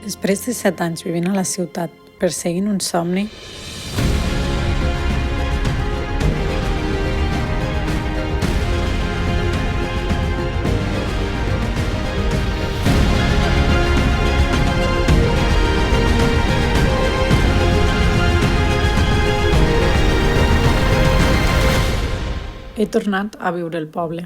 Després de 7 anys vivint a la ciutat, perseguint un somni, he tornat a viure al poble.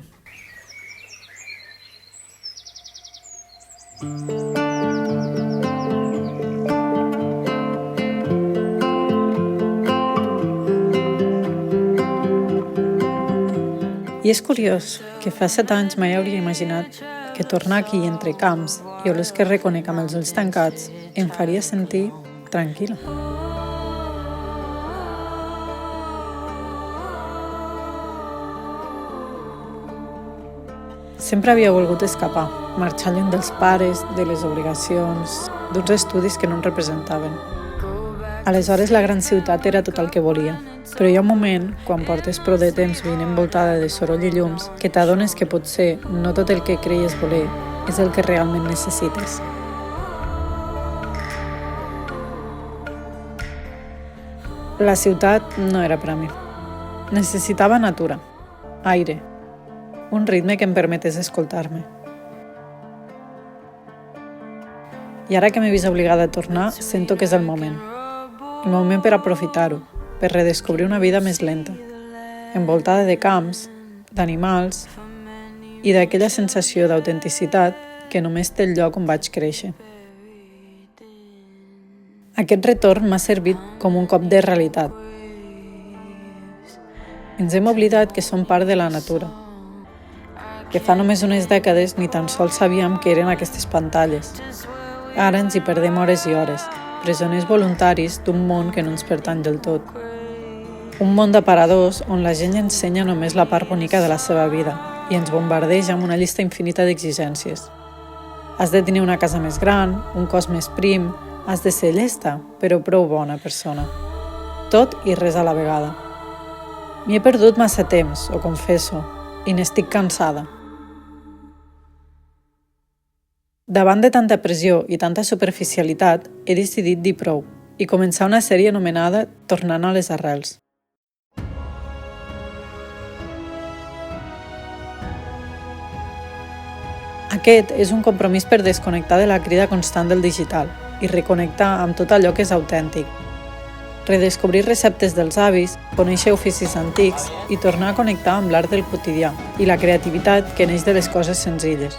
I és curiós que fa 7 anys mai hauria imaginat que tornar aquí entre camps i olors que reconec amb els ulls tancats em faria sentir tranquil·la. Sempre havia volgut escapar, marxar lluny dels pares, de les obligacions, d'uns estudis que no em representaven. Aleshores la gran ciutat era tot el que volia, però hi ha un moment, quan portes prou de temps vivint envoltada de soroll i llums, que t'adones que potser no tot el que creies voler és el que realment necessites. La ciutat no era per a mi. Necessitava natura, aire, un ritme que em permetés escoltar-me. I ara que m'he vist obligada a tornar, sento que és el moment per aprofitar-ho, per redescobrir una vida més lenta, envoltada de camps, d'animals i d'aquella sensació d'autenticitat que només té el lloc on vaig créixer. Aquest retorn m'ha servit com un cop de realitat. Ens hem oblidat que som part de la natura, que fa només unes dècades ni tan sols sabíem què eren aquestes pantalles. Ara ens hi perdem hores i hores, presoners voluntaris d'un món que no ens pertany del tot. Un món d'aparadors on la gent ensenya només la part bonica de la seva vida i ens bombardeja amb una llista infinita d'exigències. Has de tenir una casa més gran, un cos més prim, has de ser llesta, però prou bona persona. Tot i res a la vegada. M'hi he perdut massa temps, ho confesso, i n'estic cansada. Davant de tanta pressió i tanta superficialitat, he decidit dir prou i començar una sèrie anomenada Tornant a les arrels. Aquest és un compromís per desconnectar de la crida constant del digital i reconnectar amb tot allò que és autèntic. Redescobrir receptes dels avis, conèixer oficis antics i tornar a connectar amb l'art del quotidià i la creativitat que neix de les coses senzilles.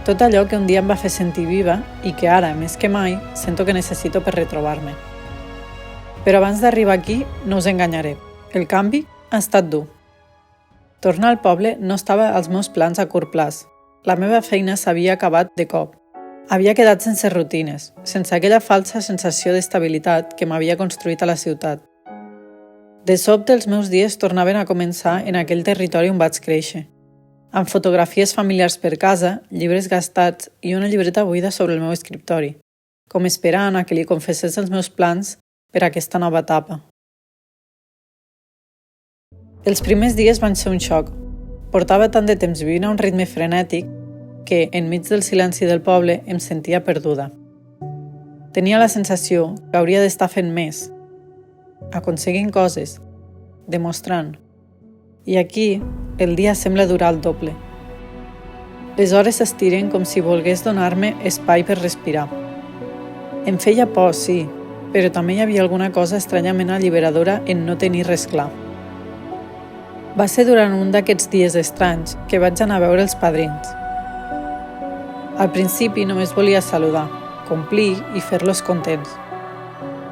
Tot allò que un dia em va fer sentir viva i que ara, més que mai, sento que necessito per retrobar-me. Però abans d'arribar aquí, no us enganyaré. El canvi ha estat dur. Tornar al poble no estava als meus plans a curt plaç. La meva feina s'havia acabat de cop. Havia quedat sense rutines, sense aquella falsa sensació d'estabilitat que m'havia construït a la ciutat. De sobte, els meus dies tornaven a començar en aquell territori on vaig créixer, amb fotografies familiars per casa, llibres gastats i una llibreta buida sobre el meu escriptori, com esperant a que li confessés els meus plans per a aquesta nova etapa. Els primers dies van ser un xoc. Portava tant de temps vivint a un ritme frenètic que, enmig del silenci del poble, em sentia perduda. Tenia la sensació que hauria d'estar fent més, aconseguint coses, demostrant. I aquí, el dia sembla durar el doble. Les hores s'estiren com si volgués donar-me espai per respirar. Em feia por, sí, però també hi havia alguna cosa estranyament alliberadora en no tenir res clar. Va ser durant un d'aquests dies estranys que vaig anar a veure els padrins. Al principi només volia saludar, complir i fer-los contents.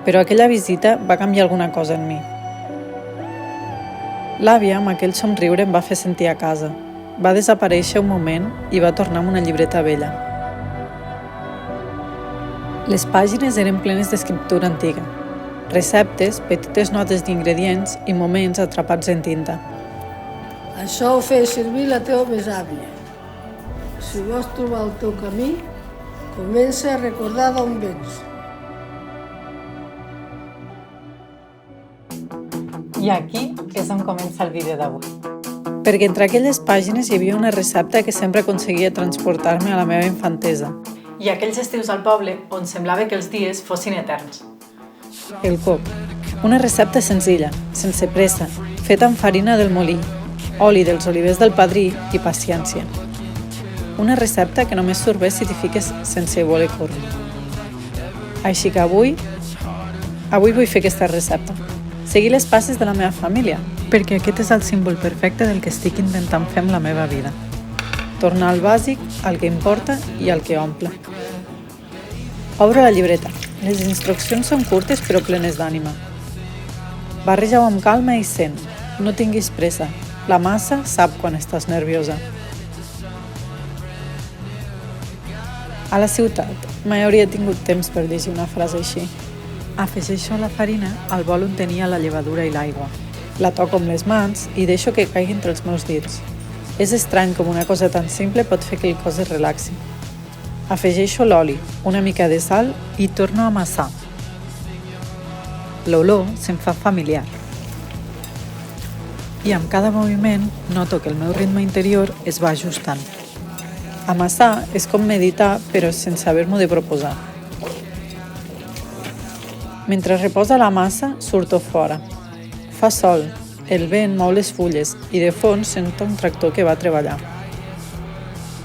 Però aquella visita va canviar alguna cosa en mi. L'àvia, amb aquell somriure, em va fer sentir a casa. Va desaparèixer un moment i va tornar amb una llibreta vella. Les pàgines eren plenes d'escriptura antiga. Receptes, petites notes d'ingredients i moments atrapats en tinta. Això ho feia servir la teva besàvia. Si vols trobar el teu camí, comença a recordar d'on vens. I aquí és on comença el vídeo d'avui. Perquè entre aquelles pàgines hi havia una recepta que sempre aconseguia transportar-me a la meva infantesa i aquells estius al poble on semblava que els dies fossin eterns. El coc. Una recepta senzilla, sense pressa, feta amb farina del molí, oli dels olivers del padrí i paciència. Una recepta que només surt bé si t'hi fiques sense voler córrer. Així que avui vull fer aquesta recepta. Seguir les passes de la meva família, perquè aquest és el símbol perfecte del que estic intentant fer amb la meva vida. Tornar al bàsic, al que importa i al que omple. Obro la llibreta. Les instruccions són curtes però plenes d'ànima. Barreja-ho amb calma i sent. No tinguis pressa. La massa sap quan estàs nerviosa. A la ciutat mai hauria tingut temps per llegir una frase així. Afegeixo la farina al bol on tenia la llevadura i l'aigua. La toco amb les mans i deixo que caigui entre els meus dits. És estrany com una cosa tan simple pot fer que el cos es relaxi. Afegeixo l'oli, una mica de sal i torno a amassar. L'olor se'm fa familiar. I amb cada moviment noto que el meu ritme interior es va ajustant. Amassar és com meditar, però sense haver-m'ho de proposar. Mentre reposa la massa, surto fora. Fa sol, el vent mou les fulles i de fons sento un tractor que va treballar.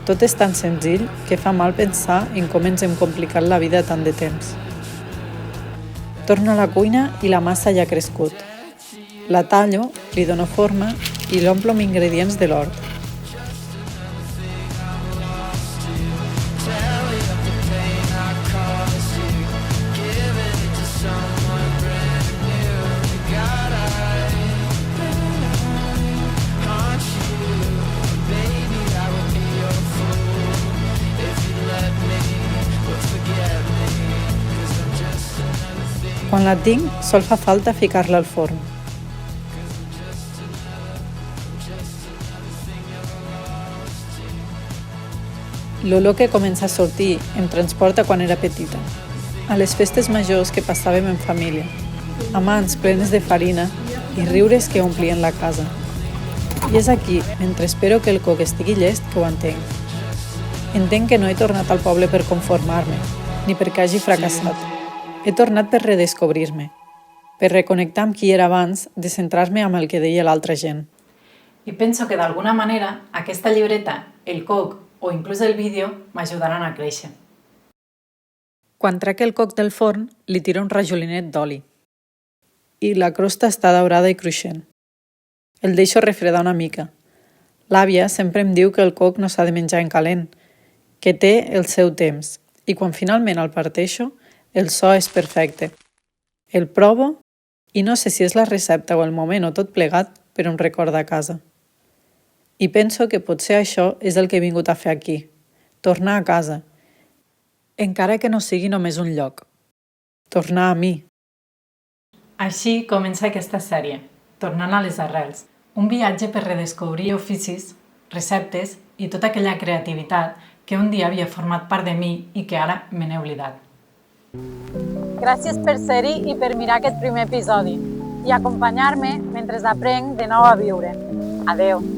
Tot és tan senzill que fa mal pensar en com ens hem complicat la vida tant de temps. Torno a la cuina i la massa ja ha crescut. La tallo, li dono forma i l'omplo amb ingredients de l'hort. Quan la tinc, sol fa falta ficar-la al forn. L'olor que comença a sortir em transporta quan era petita, a les festes majors que passàvem en família, a mans plenes de farina i riures que omplien la casa. I és aquí, mentre espero que el coc estigui llest, que ho entenc. Entenc que no he tornat al poble per conformar-me, ni perquè hagi fracassat. He tornat per redescobrir-me, per reconnectar amb qui era abans de centrar-me amb el que deia l'altra gent. I penso que d'alguna manera aquesta llibreta, el coc o inclús el vídeo m'ajudaran a créixer. Quan trec el coc del forn, li tiro un rajolinet d'oli. I la crosta està daurada i cruixent. El deixo refredar una mica. L'àvia sempre em diu que el coc no s'ha de menjar en calent, que té el seu temps, i quan finalment el parteixo, el so és perfecte. El provo i no sé si és la recepta o el moment o tot plegat, però em recorda a casa. I penso que potser això és el que he vingut a fer aquí, tornar a casa, encara que no sigui només un lloc. Tornar a mi. Així comença aquesta sèrie, tornant a les arrels. Un viatge per redescobrir oficis, receptes i tota aquella creativitat que un dia havia format part de mi i que ara me n'he oblidat. Gràcies per ser-hi i per mirar aquest primer episodi i acompanyar-me mentre aprenc de nou a viure. Adeu!